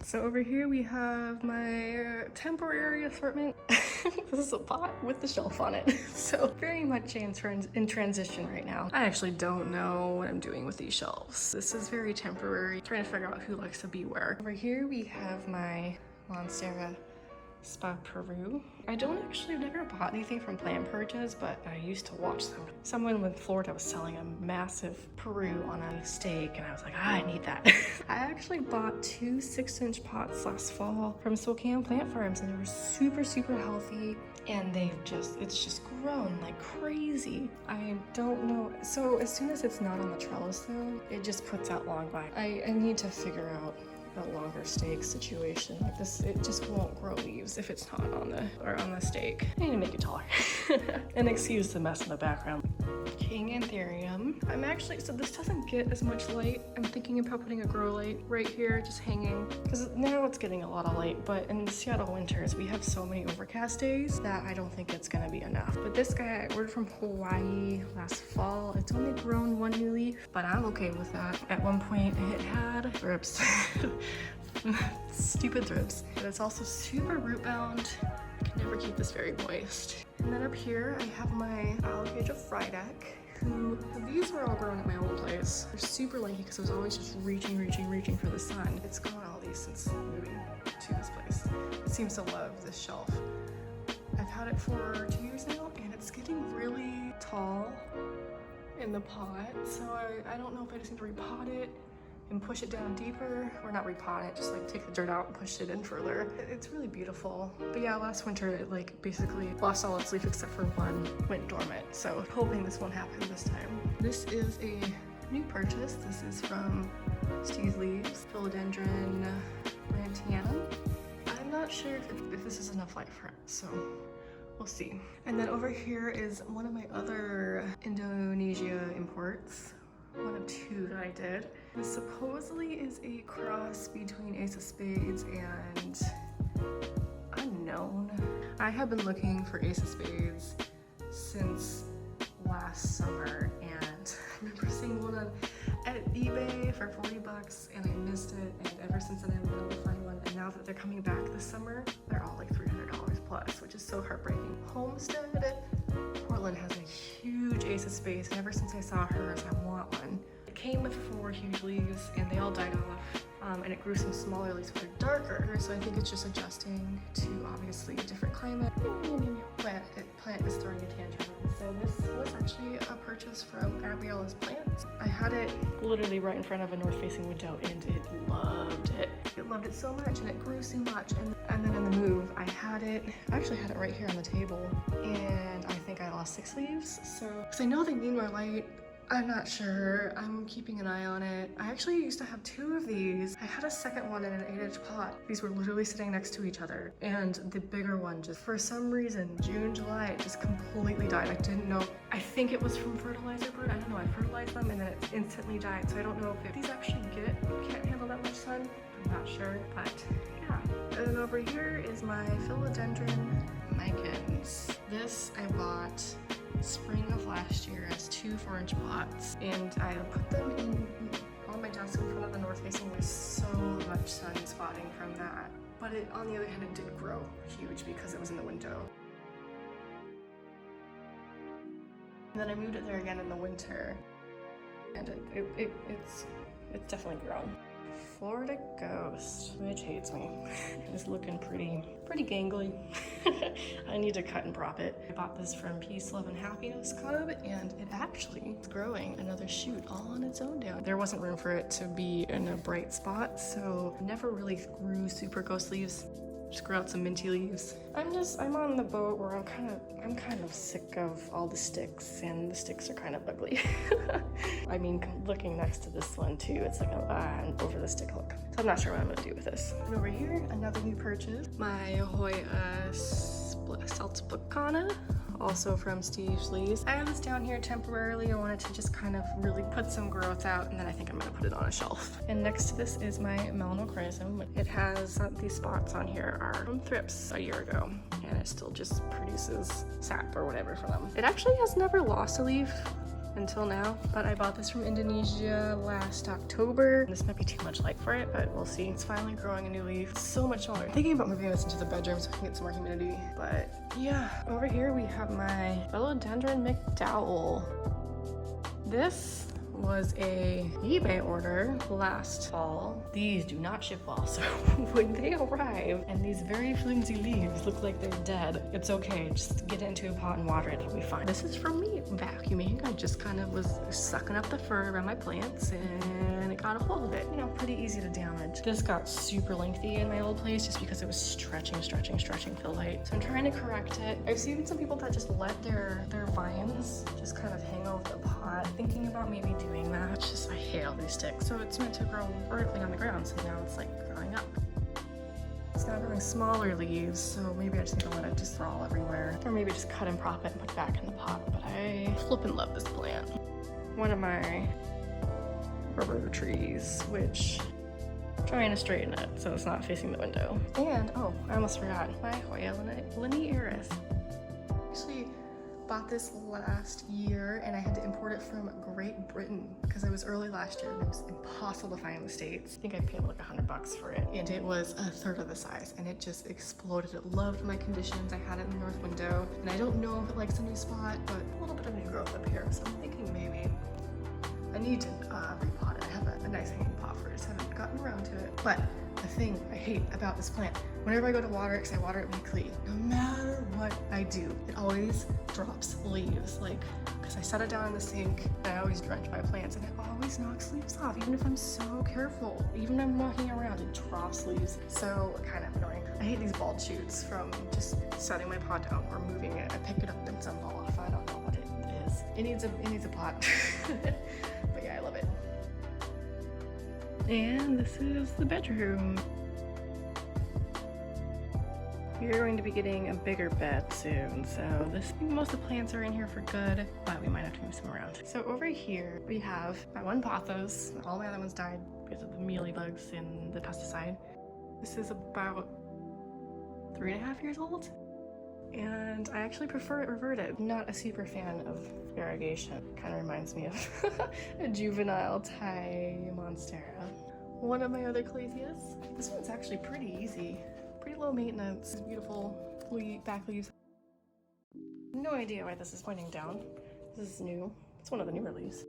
So over here we have my temporary assortment. This is a pot with the shelf on it. So very much in transition right now. I actually don't know what I'm doing with these shelves. This is very temporary. Trying to figure out who likes to be where. Over here we have my Monstera Spa Peru. I've never bought anything from Plant Purges, but I used to watch them. Someone in Florida was selling a massive Peru on a stake, and I was like, I need that. I actually bought 2 6-inch pots last fall from Spokane Plant Farms, and they were super, super healthy, and it's just grown like crazy. I don't know. So as soon as it's not on the trellis though, it just puts out long vines. I need to figure out a longer stake situation like this. It just won't grow leaves if it's not on the stake. I need to make it taller. And excuse the mess in the background. King Anthurium. So this doesn't get as much light. I'm thinking about putting a grow light right here, just hanging, because now it's getting a lot of light, but in the Seattle winters, we have so many overcast days that I don't think it's gonna be enough. But this guy I ordered from Hawaii last fall. It's only grown 1 new leaf, but I'm okay with that. At one point it had thrips. Stupid thrips. But it's also super root bound. I can never keep this very moist. And then up here I have my alligator Friedeck, who, these were all grown at my old place. They're super lanky because I was always just reaching for the sun. It's grown all these since moving to this place. It seems to love this shelf. I've had it for 2 years now, and it's getting really tall in the pot. So I don't know if I just need to repot it and push it down deeper, or not repot it, just like take the dirt out and push it in further. It's really beautiful. But yeah, last winter it like basically lost all its leaf except for one went dormant. So hoping this won't happen this time. This is a new purchase. This is from Steve's Leaves, Philodendron, Brandtianum. I'm not sure if this is enough light for it, so we'll see. And then over here is one of my other Indonesia imports. One of 2 that I did. This supposedly is a cross between Ace of Spades and unknown. I have been looking for Ace of Spades since last summer, and I remember seeing one at eBay for 40 bucks and I missed it, and ever since then I've been able to find one, and now that they're coming back this summer, they're all like $300 plus, which is so heartbreaking. Homestead Portland has a huge Ace of Spades, and ever since I saw hers, I want one. It came with 4 huge leaves, and they all died off, and it grew some smaller leaves, but they're darker, so I think it's just adjusting to obviously a different climate. Plant is throwing a tantrum. So this was actually a purchase from Gabriella's Plants. I had it literally right in front of a north-facing window, and it loved it. It loved it so much, and it grew so much. And then in the move, I actually had it right here on the table, and I think I lost 6 leaves. So, because I know they need more light, I'm not sure. I'm keeping an eye on it. I actually used to have 2 of these. I had a second one in an 8-inch pot. These were literally sitting next to each other. And the bigger one just, for some reason, June, July, it just completely died. I didn't know. I think it was from fertilizer brood. I don't know. I fertilized them and then it instantly died. So I don't know if these actually can't handle that much sun. I'm not sure, but yeah. And then over here is my Philodendron Micans. This I bought spring of last year as 2 4-inch pots, and I put them on my desk in front of the north facing. There's so much sun spotting from that, but on the other hand, it did grow huge because it was in the window. And then I moved it there again in the winter, and it's definitely grown. Florida Ghost, which hates me. It's looking pretty gangly. I need to cut and prop it. I bought this from Peace, Love, and Happiness Club, and it actually is growing another shoot all on its own down. There wasn't room for it to be in a bright spot, so never really grew super ghost leaves. Just grew out some minty leaves. I'm on the boat where I'm kind of sick of all the sticks, and the sticks are kind of ugly. I mean, looking next to this one too, it's like I'm over the stick look. So I'm not sure what I'm gonna do with this. And over here, another new purchase, my Hoya Siltepecana, also from Steve's Leaves. I have this down here temporarily. I wanted to just kind of really put some growth out, and then I think I'm gonna put it on a shelf. And next to this is my Macrophylla. It has these spots on here are from thrips a year ago, and it still just produces sap or whatever from them. It actually has never lost a leaf. until now, but I bought this from Indonesia last October. This might be too much light for it, but we'll see. It's finally growing a new leaf. It's so much smaller. I'm thinking about moving this into the bedroom so I can get some more humidity, but yeah. Over here we have my Philodendron McDowell. This was a eBay order last fall. These do not ship well, so when they arrive and these very flimsy leaves look like they're dead, it's okay. Just get it into a pot and water it. It'll be fine. This is from me vacuuming. I just kind of was sucking up the fur around my plants and it got a hold of it. You know, pretty easy to damage. This got super lengthy in my old place just because it was stretching fill light. So I'm trying to correct it. I've seen some people that just let their vines just kind of hang over the pot. Thinking about maybe doing that. It's just, I hate all these sticks. So it's meant to grow vertically on the ground, so now it's like growing up. It's now growing smaller leaves, so maybe I just need to let it just fall everywhere. Or maybe just cut and prop it and put it back in the pot. But I flippin' love this plant. One of my rubber trees, which I'm trying to straighten it so it's not facing the window. And, oh, I almost forgot, my Hoya Linearis. Actually, bought this last year and I had to import it from Great Britain because it was early last year and it was impossible to find in the States. I think I paid like $100 for it and it was a third of the size and it just exploded. It loved my conditions. I had it in the north window and I don't know if it likes a new spot, but a little bit of new growth up here. So I'm thinking maybe I need to repot it. I have a nice hanging pot for it. I just haven't gotten around to it. But the thing I hate about this plant, whenever I go to water it, because I water it weekly, no matter what I do, it always drops leaves. Like, because I set it down in the sink and I always drench my plants and it always knocks leaves off, even if I'm so careful. Even when I'm walking around, it drops leaves. So kind of annoying. I hate these bald shoots from just setting my pot down or moving it. I pick it up and some fall off. I don't know what it is. It needs a pot. But yeah, I love it. And this is the bedroom. We're going to be getting a bigger bed soon, so most of the plants are in here for good, but we might have to move some around. So over here we have my one pothos. All my other ones died because of the mealy bugs and the pesticide. This is about 3.5 years old, and I actually prefer it reverted. I'm not a super fan of variegation. Kind of reminds me of a juvenile Thai Monstera. One of my other calatheas. This one's actually pretty easy. Pretty low maintenance, beautiful back leaves. No idea why this is pointing down. This is new. It's one of the newer leaves.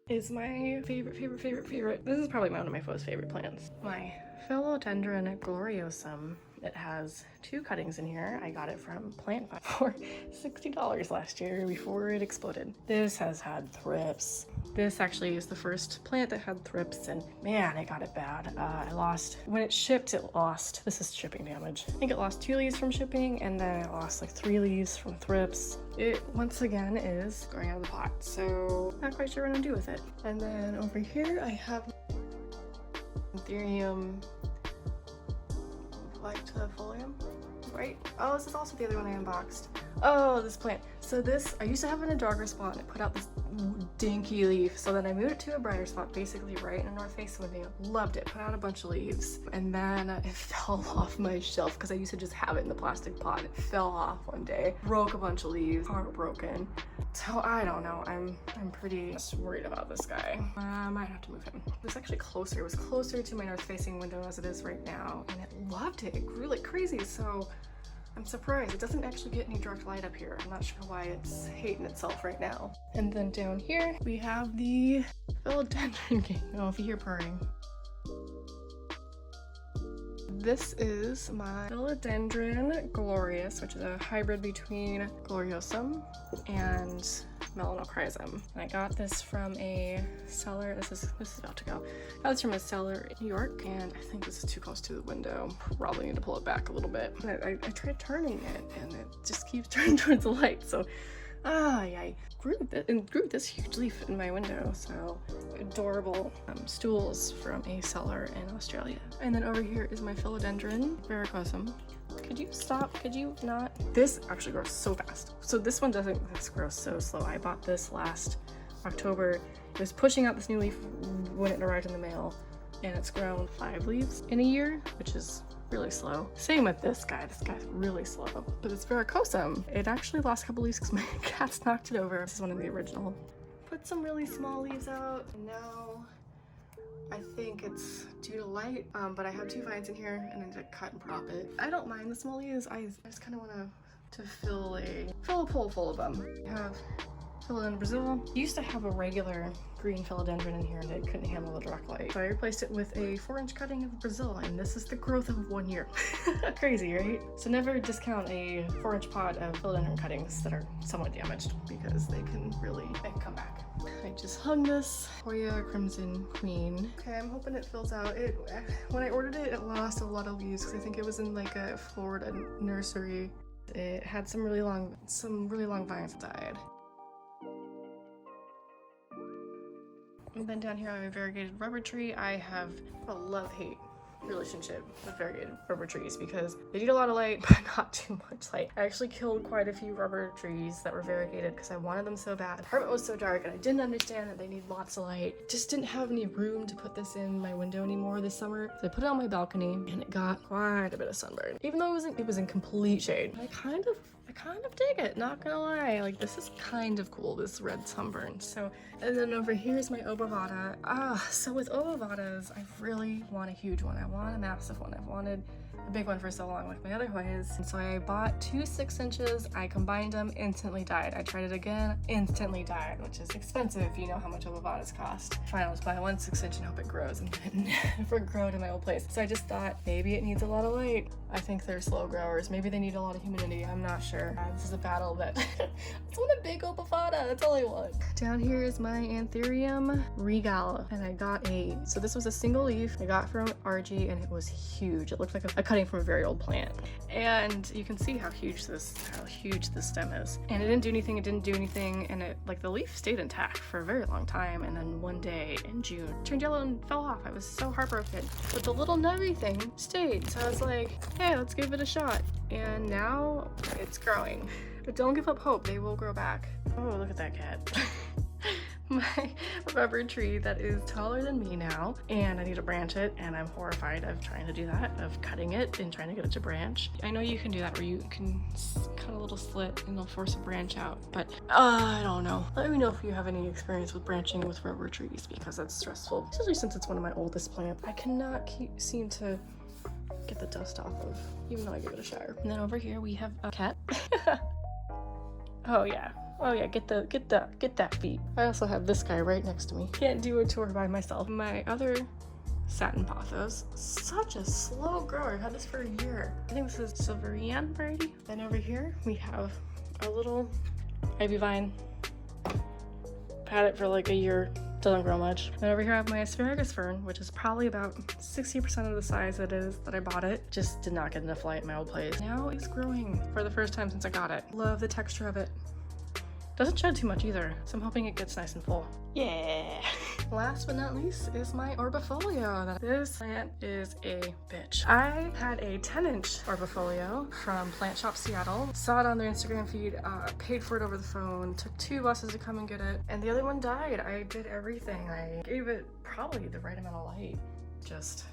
Is my favorite. This is probably one of my most favorite plants. My Philodendron Gloriosum. It has 2 cuttings in here. I got it from Plant Find for $60 last year before it exploded. This has had thrips. This actually is the first plant that had thrips, and man, it got it bad. When it shipped, it lost, this is shipping damage. I think it lost 2 leaves from shipping, and then it lost like 3 leaves from thrips. It, once again, is going out of the pot, so not quite sure what I'm gonna do with it. And then over here, I have Anthurium, Vittarifolium, right? Oh, this is also the other one I unboxed. Oh, this plant. So this, I used to have it in a darker spot and it put out this dinky leaf. So then I moved it to a brighter spot, basically right in a north face window. Loved it, put out a bunch of leaves. And then it fell off my shelf because I used to just have it in the plastic pot. It fell off one day, broke a bunch of leaves, heartbroken. So I don't know, I'm pretty worried about this guy. I might have to move him. It was actually closer. It was closer to my north facing window as it is right now. And it loved it. It grew like crazy. So I'm surprised. It doesn't actually get any direct light up here. I'm not sure why it's hating itself right now. And then down here, we have the Philodendron king. Oh, if you hear purring. This is my Philodendron glorious, which is a hybrid between Gloriosum and Macrophylla. I got this from a seller. This is about to go. I got this from a seller in New York, and I think this is too close to the window. Probably need to pull it back a little bit. I tried turning it, and it just keeps turning towards the light. So, I grew this huge leaf in my window. So adorable stools from a seller in Australia. And then over here is my Philodendron Verrucosum. Could you stop? Could you not? This actually grows so fast. So this one doesn't. This grows so slow. I bought this last October. It was pushing out this new leaf when it arrived in the mail, and it's grown 5 leaves in a year, which is really slow. Same with this guy's really slow. But it's Verrucosum. It actually lost a couple leaves because my cats knocked it over. This is one of the original. Put some really small leaves out, and now I think it's due to light, but I have 2 vines in here and I need to cut and prop it. I don't mind the small leaves. I just kind of want to fill a pole full of them. I have Philodendron Brazil. I used to have a regular green philodendron in here and it couldn't handle the direct light. So I replaced it with a 4-inch cutting of Brazil, and this is the growth of 1 year. Crazy, right? So never discount a 4-inch pot of philodendron cuttings that are somewhat damaged because they can come back. I just hung this Hoya Crimson Queen. Okay, I'm hoping it fills out. When I ordered it, it lost a lot of leaves because I think it was in like a Florida nursery. It had some really long vines that died. And then down here I have a variegated rubber tree. I have a love-hate relationship with variegated rubber trees because they need a lot of light but not too much light. I actually killed quite a few rubber trees that were variegated because I wanted them so bad. The apartment was so dark and I didn't understand that they need lots of light. Just didn't have any room to put this in my window anymore this summer. So I put it on my balcony and it got quite a bit of sunburn. Even though it was in complete shade. I kind of dig it, not gonna lie. Like, this is kind of cool, this red sunburn. So, and then over here is my obovata. So with obovatas, I really want a huge one. I want a massive one. I've wanted a big one for so long like my other Hoyas. And so I bought 2 6-inches, I combined them, instantly died. I tried it again, instantly died, which is expensive. You know how much obovatas cost. Fine, I'll just buy 1 6-inch and hope it grows, and it never growed in my old place. So I just thought maybe it needs a lot of light. I think they're slow growers. Maybe they need a lot of humidity. I'm not sure. This is a battle, but I just want a big obovata. That's all I want. Down here is my Anthurium Regale, and I got so this was a single leaf I got from RG, and it was huge. It looked like a cutting from a very old plant. And you can see how huge this stem is. And it didn't do anything, and it, like, the leaf stayed intact for a very long time, and then one day in June, it turned yellow and fell off. I was so heartbroken. But the little nubby thing stayed, so I was like, hey, let's give it a shot. And now it's growing. But don't give up hope, they will grow back. Oh, look at that cat. My rubber tree that is taller than me now, and I need to branch it, and I'm horrified of trying to do that, of cutting it and trying to get it to branch. I know you can do that where you can cut a little slit and it'll force a branch out, but I don't know. Let me know if you have any experience with branching with rubber trees, because that's stressful, especially since it's one of my oldest plants. I cannot seem to get the dust off of, even though I give it a shower. And then over here we have a cat. Oh yeah, get that feet. I also have this guy right next to me. Can't do a tour by myself. My other satin pothos, such a slow grower. I've had this for a year. I think this is Silverian variety. Then over here we have a little ivy vine. Had it for like a year, doesn't grow much. And over here I have my asparagus fern, which is probably about 60% of the size it is that I bought it. Just did not get enough light in my old place. Now it's growing for the first time since I got it. Love the texture of it. Doesn't shed too much either, so I'm hoping it gets nice and full. Yeah! Last but not least is my Orbifolio. This plant is a bitch. I had a 10-inch Orbifolio from Plant Shop Seattle. Saw it on their Instagram feed, paid for it over the phone, took 2 buses to come and get it, and the other one died. I did everything. I gave it probably the right amount of light. Just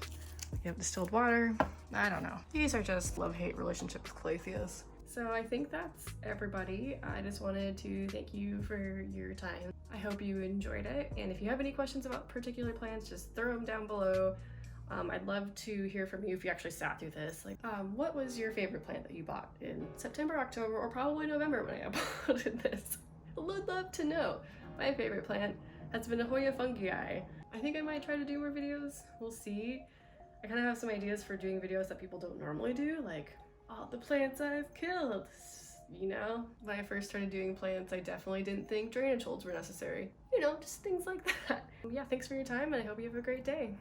give distilled water. I don't know. These are just love-hate relationship with calatheas. So I think that's everybody. I just wanted to thank you for your time. I hope you enjoyed it. And if you have any questions about particular plants, just throw them down below. I'd love to hear from you if you actually sat through this. Like, what was your favorite plant that you bought in September, October, or probably November when I uploaded this? I would love to know. My favorite plant has been a Hoya fungi. I think I might try to do more videos. We'll see. I kind of have some ideas for doing videos that people don't normally do, like all the plants I've killed. You know, when I first started doing plants, I definitely didn't think drainage holes were necessary. You know, just things like that. Yeah, thanks for your time, and I hope you have a great day.